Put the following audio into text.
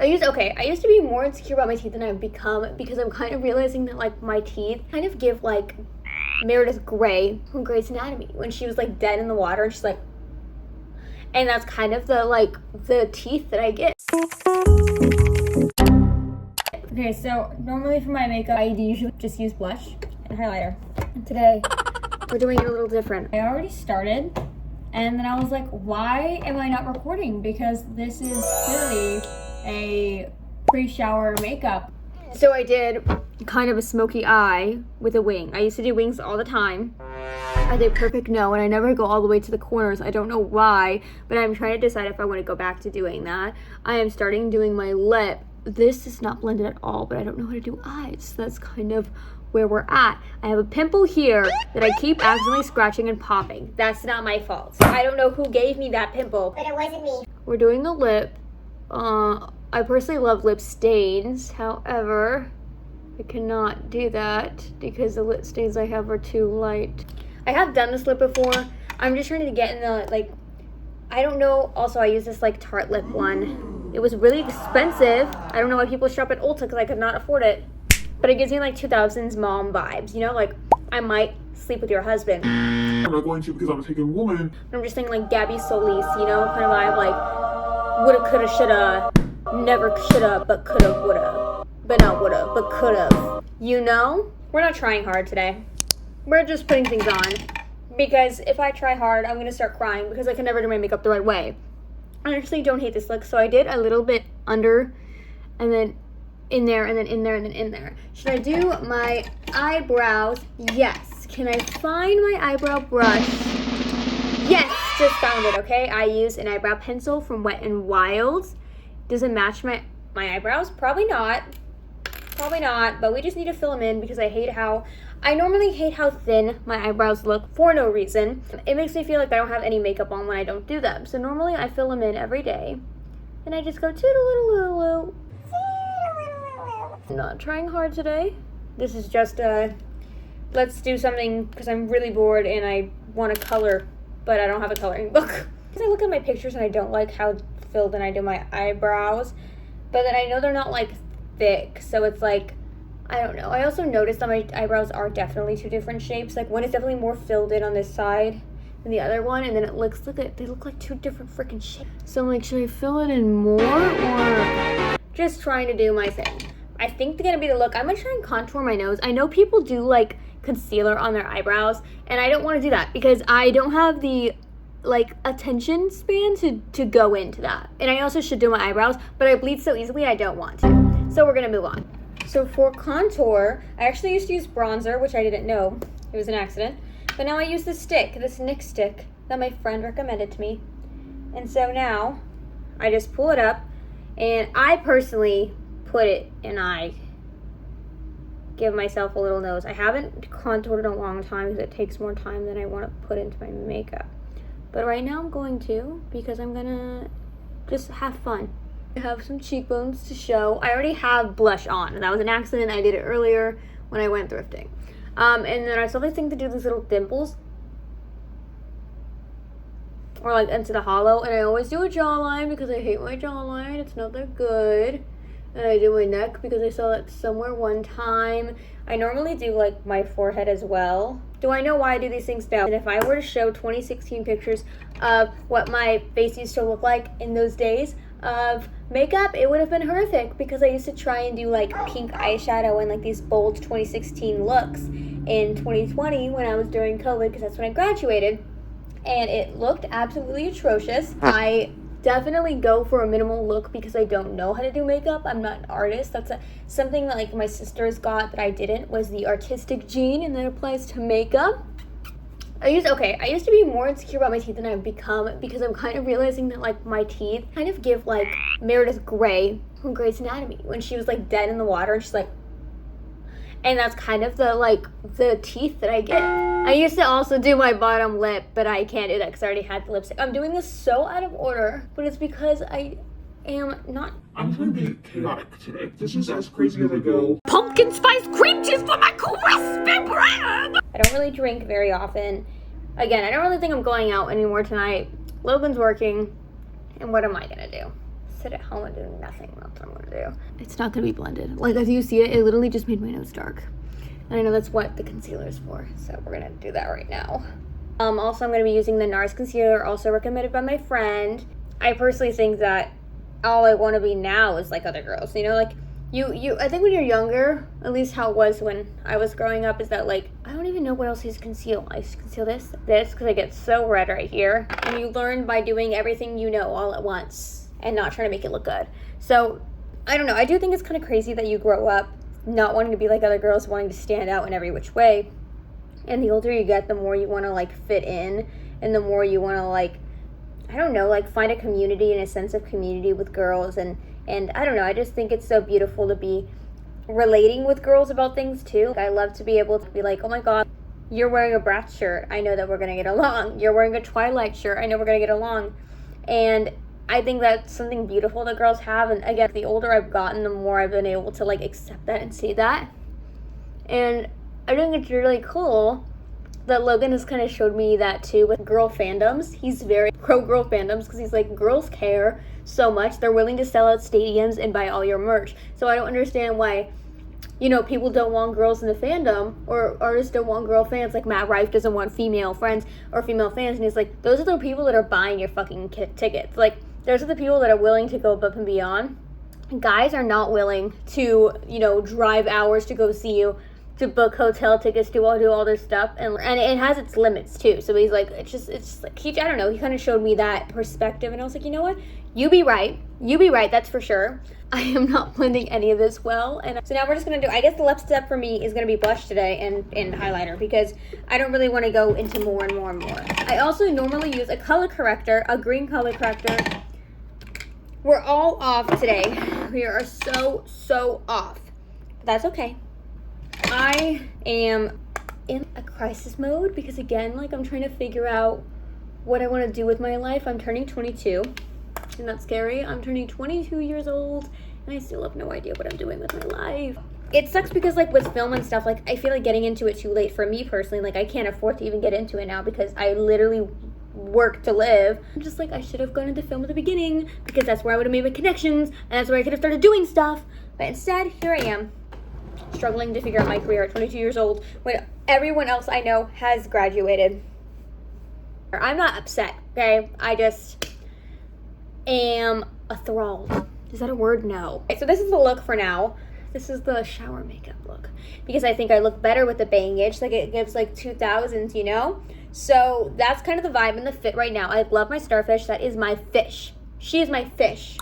I used to be more insecure about my teeth than I've become because I'm kind of realizing that like my teeth kind of give like Meredith Grey from Grey's Anatomy when she was like dead in the water and she's like, and that's kind of the teeth that I get. Okay, so normally for my makeup I usually just use blush and highlighter. And today we're doing it a little different. I already started and then I was like, why am I not recording? Because this is clearly a pre-shower makeup. So I did kind of a smoky eye with a wing. I used to do wings all the time. Are they perfect? No, and I never go all the way to the corners. I don't know why, but I'm trying to decide if I want to go back to doing that. I am starting doing my lip. This is not blended at all, but I don't know how to do eyes. So that's kind of where we're at. I have a pimple here that I keep accidentally scratching and popping. That's not my fault. So I don't know who gave me that pimple. But it wasn't me. We're doing the lip. I personally love lip stains. However, I cannot do that because the lip stains I have are too light. I have done this lip before. I'm just trying to get in the, like, I don't know. Also, I use this, like, Tarte lip one. It was really expensive. I don't know why people shop at Ulta because I could not afford it. But it gives me, like, 2000s mom vibes. You know, like, I might sleep with your husband. I'm not going to because I'm a taken woman. I'm just thinking, like, Gabby Solis, you know, kind of vibe, like, woulda, coulda, shoulda, never shoulda, but coulda, woulda. But not woulda, but coulda. You know? We're not trying hard today. We're just putting things on. Because if I try hard, I'm going to start crying because I can never do my makeup the right way. I actually don't hate this look, so I did a little bit under, and then in there, and then in there, and then in there. Should I do my eyebrows? Yes. Can I find my eyebrow brush? Yes, just found it, okay? I use an eyebrow pencil from Wet n Wild. Does it match my eyebrows? Probably not. Probably not, but we just need to fill them in because I normally hate how thin my eyebrows look for no reason. It makes me feel like I don't have any makeup on when I don't do them. So normally I fill them in every day. And I just go toodaloo. Not trying hard today. This is just let's do something because I'm really bored and I want to color, but I don't have a coloring book. Because I look at my pictures and I don't like how filled in I do my eyebrows. But then I know they're not like thick, so it's like, I don't know. I also noticed that my eyebrows are definitely two different shapes. Like one is definitely more filled in on this side than the other one, and then it looks like they look like two different freaking shapes. So I'm like, should I fill it in more or just trying to do my thing? I think they're gonna be the look. I'm gonna try and contour my nose. I know people do like concealer on their eyebrows, and I don't want to do that because I don't have the like attention span to go into that. And I also should do my eyebrows, but I bleed so easily I don't want to. So we're gonna move on. So for contour, I actually used to use bronzer, which I didn't know. It was an accident. But now I use this NYX stick that my friend recommended to me. And so now I just pull it up and I personally put it and I give myself a little nose. I haven't contoured in a long time because it takes more time than I want to put into my makeup. But right now I'm going to because I'm gonna just have fun. I have some cheekbones to show. I already have blush on. That was an accident. I did it earlier when I went thrifting. And then I still have this thing to do these little dimples. Or like into the hollow. And I always do a jawline because I hate my jawline. It's not that good. And I do my neck because I saw that somewhere one time. I normally do like my forehead as well. Do I know why I do these things now? And if I were to show 2016 pictures of what my face used to look like in those days of makeup, it would have been horrific because I used to try and do like pink eyeshadow and like these bold 2016 looks in 2020 when I was during COVID because that's when I graduated, and it looked absolutely atrocious. I definitely go for a minimal look because I don't know how to do makeup. I'm not an artist. That's something that like my sisters got that I didn't, was the artistic gene, and that applies to makeup. I used to be more insecure about my teeth than I've become because I'm kind of realizing that like my teeth kind of give like Meredith Grey from Grey's Anatomy when she was like dead in the water and she's like, and that's kind of the teeth that I get. I used to also do my bottom lip, but I can't do that because I already had the lipstick. I'm doing this so out of order, but it's because I am not. I'm trying to be chaotic today. This is as crazy as I go. Pumpkin spice cream cheese for my crispy bread! I don't really drink very often. Again, I don't really think I'm going out anymore tonight. Logan's working, and what am I gonna do? sit at home and do nothing. That's what I'm gonna do. It's not gonna be blended. Like, as you see it, it literally just made my nose dark. And I know that's what the concealer is for, so we're gonna do that right now. Also, I'm gonna be using the NARS concealer, also recommended by my friend. I personally think that all I want to be now is like other girls, you know, like I think when you're younger, at least how it was when I was growing up, is that like, I don't even know what else is conceal. I just conceal this, because I get so red right here. And you learn by doing everything you know all at once and not trying to make it look good. So, I don't know, I do think it's kind of crazy that you grow up not wanting to be like other girls, wanting to stand out in every which way. And the older you get, the more you want to like fit in, and the more you want to like, I don't know, like find a community and a sense of community with girls. And I don't know, I just think it's so beautiful to be relating with girls about things too. I love to be able to be like, oh my god, you're wearing a Bratz shirt, I know that we're gonna get along. You're wearing a Twilight shirt, I know we're gonna get along. And I think that's something beautiful that girls have. And again, the older I've gotten, the more I've been able to like accept that and see that. And I think it's really cool that Logan has kind of showed me that too with girl fandoms. He's very pro girl fandoms because he's like, girls care so much, they're willing to sell out stadiums and buy all your merch. So I don't understand why, you know, people don't want girls in the fandom, or artists don't want girl fans. Like Matt Rife doesn't want female friends or female fans, and he's like, those are the people that are buying your fucking tickets. Like, those are the people that are willing to go above and beyond. Guys are not willing to, you know, drive hours to go see you, to book hotel tickets, do all this stuff, and it has its limits too. So he's like, it's just like, I don't know, he kind of showed me that perspective, and I was like, you know what, you be right, that's for sure. I am not blending any of this well. And so now we're just gonna do, I guess the last step for me is gonna be blush today and highlighter, because I don't really want to go into more and more and more. I also normally use a color corrector, a green color corrector. We're all off today. We are so off. But that's okay. I am in a crisis mode because, again, like, I'm trying to figure out what I want to do with my life. I'm turning 22. Isn't that scary? I'm turning 22 years old and I still have no idea what I'm doing with my life. It sucks because, like, with film and stuff, like, I feel like getting into it too late for me personally. Like, I can't afford to even get into it now because I literally work to live. I'm just like, I should have gone into film at the beginning because that's where I would have made my connections and that's where I could have started doing stuff. But instead, here I am, struggling to figure out my career at 22 years old when everyone else I know has graduated. I'm not upset, okay? I just am enthralled. Is that a word? No. Okay, so this is the look for now. This is the shower makeup look because I think I look better with the bangage. Like, it gives like 2000s, you know? So that's kind of the vibe and the fit right now. I love my starfish. That is my fish. She is my fish.